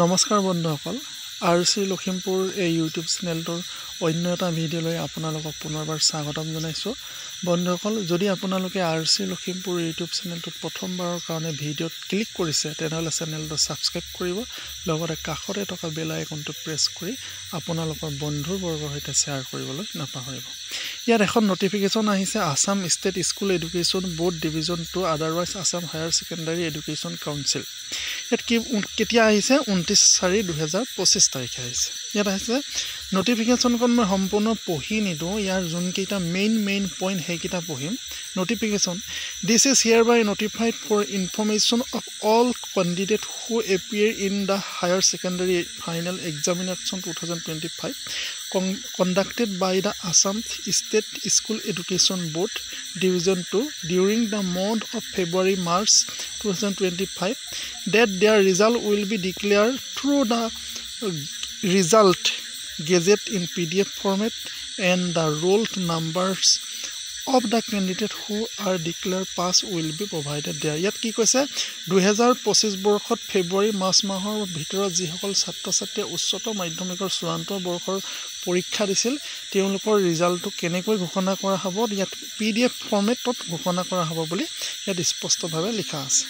নমস্কাৰ বন্ধুসকল আৰচি লখিমপুৰ এই ইউটিউব চেনেলটোৰ অন্য এটা ভিডিঅ'লৈ আপোনালোকক পুনৰবাৰ স্বাগতম জনাইছোঁ বন্ধুসকল যদি আপোনালোকে আৰচি লখিমপুৰ ইউটিউব চেনেলটোত প্ৰথমবাৰৰ কাৰণে ভিডিঅ'ত ক্লিক কৰিছে তেনেহলে চেনেলটো সাবস্ক্ৰাইব কৰিব লগতে কাষতে থকা বেল আইকনটো প্ৰেছ কৰি আপোনালোকৰ বন্ধুৰ বৰ্গৰ সৈতে শ্বেয়াৰ কৰিবলৈ নাপাহৰিব ইয়াত এখন নটিফিকেশন আহিছে Assam state school education board division 2 otherwise Assam higher secondary education council ইয়াত কি কেতিয়া আহিছে 29/4/2025 তাৰিখে আহিছে ইয়াত আহিছে নটিফিকেশনখন মই সম্পূৰ্ণ পঢ়ি নিদো ইয়াৰ যোন কেইটা মেইন পইণ্ট হেকিটা পঢ়িম notification this is hereby notified for information of all candidates who appear in the higher secondary final examination 2025 conducted by the Assam State School Education Board Division 2 during the month of February March 2025 that their result will be declared through the result gazette in PDF format and the roll numbers of the candidate who are declared pass will be provided there ইয়াত কি কৈছে 2025 বৰ্ষত ফেব্ৰুৱাৰী March মাহৰ ভিতৰত যি সকল ছাত্ৰ-ছাত্ৰীয়ে উচ্চতৰ মাধ্যমিকৰ চূড়ান্ত বৰ্ষৰ পৰীক্ষা দিছিল তেওঁলোকৰ ৰিজাল্টটো কেনেকৈ ঘোষণা কৰা হ'ব ইয়াত PDF ফৰ্মেটত ঘোষণা কৰা হ'ব বুলি ইয়াত স্পষ্টভাৱে লিখা আছে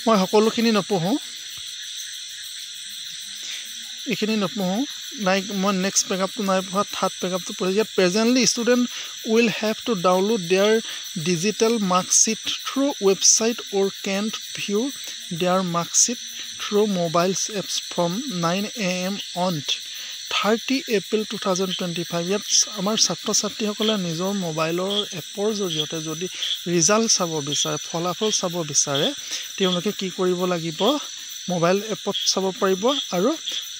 মই সকলোখিনি নপঢ়ো এখিনি নপঢ়ো like one next paragraph to my third paragraph to project presently student will have to download their digital mark sheet through website or can view their mark sheet through mobile apps from 9 AM on 30 April 2025 ইয়াত আমাৰ ছাত্ৰ-ছাত্ৰী সকলে নিজৰ মোবাইলৰ এপৰ জৰিয়তে যদি result চাব বিচাৰে ফলাফল চাব বিচাৰে তেওঁলোকে কি কৰিব লাগিব মোবাইল এপত চাব পাৰিব আৰু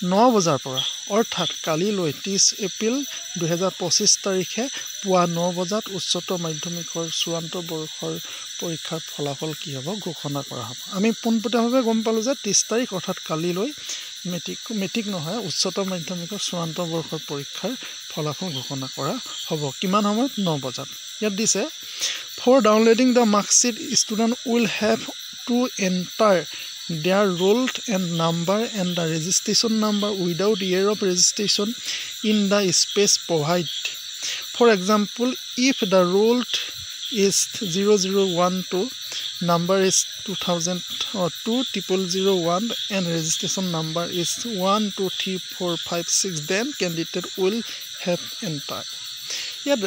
9 বজাৰ পৰা অৰ্থাৎ কালিলৈ 30 এপ্ৰিল 2025 তাৰিখে পুৱা 9 বজাত উচ্চতৰ মাধ্যমিকৰ চূড়ান্ত বৰ্ষৰ পৰীক্ষাৰ ফলাফল কি হ'ব ঘোষণা কৰা হ'ব আমি পোনপটীয়াভাৱে গম পালো যে 30 তাৰিখ অৰ্থাৎ কালিলৈ মেট্ৰিক নহয় উচ্চতৰ মাধ্যমিকৰ চূড়ান্ত বৰ্ষৰ পৰীক্ষাৰ ফলাফল ঘোষণা কৰা হ'ব কিমান সময়ত 9 বজাত ইয়াত দিছে for downloading the mark sheet student will have to enter their roll and number and the registration number without year of registration in the space provided. For example, if the roll is 0012, number is 20020001 and registration number is 123456, then candidate will have entered. ইয়াত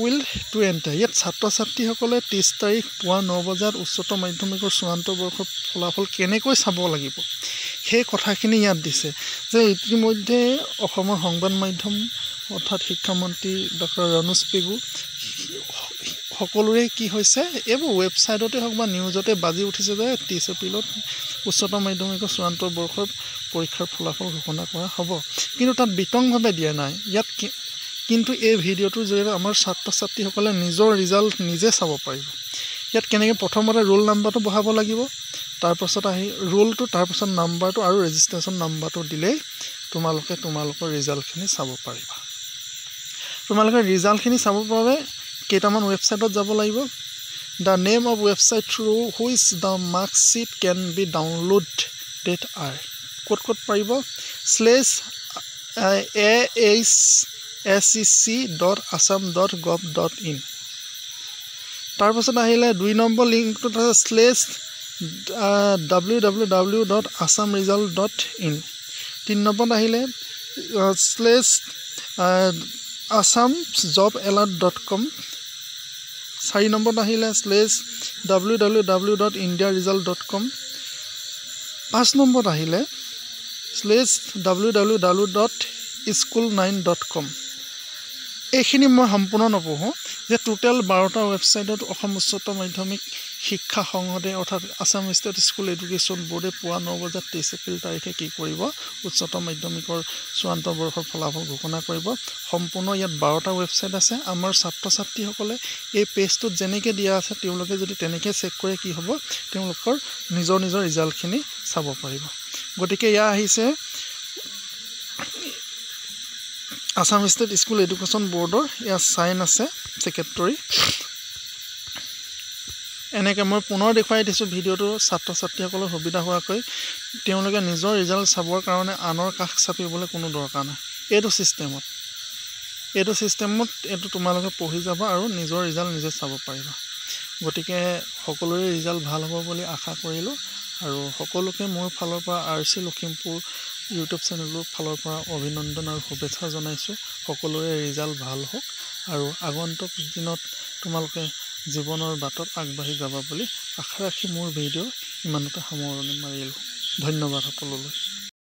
will to enter ইয়াত ছাত্ৰ-ছাত্ৰী সকলে 30 তাৰিখ পুৱা 9 বজাত উচ্চতৰ মাধ্যমিকৰ চূড়ান্ত বৰ্ষৰ ফলাফল কেনেকৈ চাব লাগিব সেই কথাখিনি ইয়াত দিছে যে ইতিমধ্যে অসমৰ সংবাদ মাধ্যম অৰ্থাৎ শিক্ষামন্ত্ৰী ডক্টৰ ৰনোজ পেগু সকলোৰে কি হৈছে এই ৱেবছাইটতে হক বা নিউজতে বাজি উঠিছে যে 30 এপ্ৰিলত উচ্চতৰ মাধ্যমিকৰ চূড়ান্ত বৰ্ষৰ পৰীক্ষাৰ ফলাফল ঘোষণা কৰা হ'ব কিন্তু তাত বিতংভাৱে দিয়া নাই ইয়াত কিন্তু এই ভিডিওটোৰ জৰিয়তে আমাৰ ছাত্ৰ-ছাত্ৰী সকলে নিজৰ ৰিজাল্ট নিজে চাব পাৰিব ইয়াত কেনেকৈ প্ৰথমতে ৰোল নাম্বাৰটো বহাব লাগিব তাৰ পাছত আহি ৰোলটো তাৰ পাছত নাম্বাৰটো আৰু ৰেজিষ্ট্ৰেচন নাম্বাৰটো দিলে তোমালোকৰ ৰিজাল্টখিনি চাব পাৰিবা তোমালোকে ৰিজাল্টখিনি চাব বাবে কেইটামান ৱেবছাইটত যাব লাগিব the name of website through which the mark sheet can be downloaded are ক'ত পাৰিব /sec.assam.gov.in তাৰ পাছত আহিলে 2 নম্বৰ লিংকটো আছে /www.assamresult.in 3 নম্বৰত আহিলে /assamjobalert.com 4 নম্বৰত আহিলে /www.indiaresult.com 5 নম্বৰত আহিলে www.school9.com এইখিনি মই সম্পূৰ্ণ নপঢ়ো যে টোটাল 12টা ৱেবছাইটত অসম উচ্চতৰ মাধ্যমিক শিক্ষা সংসদে অৰ্থাৎ আসাম ষ্টেট স্কুল এডুকেশ্যন বোৰ্ডে পুৱা 9 বজাত 30 এপ্ৰিল তাৰিখে কি কৰিব উচ্চতৰ মাধ্যমিকৰ চূড়ান্ত বৰ্ষৰ ফলাফল ঘোষণা কৰিব সম্পূৰ্ণ ইয়াত 12টা ৱেবছাইট আছে আমাৰ ছাত্ৰ-ছাত্ৰী সকলে এই পেজটোত যেনেকৈ দিয়া আছে তেওঁলোকে যদি তেনেকৈ চেক কৰে কি হ'ব তেওঁলোকৰ নিজৰ ৰিজাল্টখিনি চাব পাৰিব গতিকে ইয়া আহিছে আসাম ষ্টেট স্কুল এডুকেশ্যন বোৰ্ডৰ ইয়া সাইন আছে সেক্ৰেটাৰী এনেকৈ মই পুনৰ দেখুৱাই দিছোঁ ভিডিঅ'টো ছাত্ৰ ছাত্ৰীসকলৰ সুবিধা হোৱাকৈ তেওঁলোকে নিজৰ ৰিজাল্ট চাবৰ কাৰণে আনৰ কাষ চাপিবলৈ কোনো দৰকাৰ নাই। এইটো ছিষ্টেমত এইটো তোমালোকে পঢ়ি যাবা আৰু নিজৰ ৰিজাল্ট নিজে চাব পাৰিবা। গতিকে সকলোৰে ৰিজাল্ট ভাল হ'ব বুলি আশা কৰিলোঁ আৰু সকলোকে মোৰ ফালৰ পৰা RC লখিমপুৰ ইউটিউব চেনেলৰ ফালৰ পৰা অভিনন্দন আৰু শুভেচ্ছা জনাইছোঁ। সকলোৰে ৰিজাল্ট ভাল হওক আৰু আগন্তুক দিনত তোমালোকে জীৱনৰ বাটত আগবাঢ়ি যাবা বুলি আশা ৰাখি মোৰ ভিডিঅ' ইমানতে সামৰণি মাৰিলোঁ। ধন্যবাদ সকলোলৈ।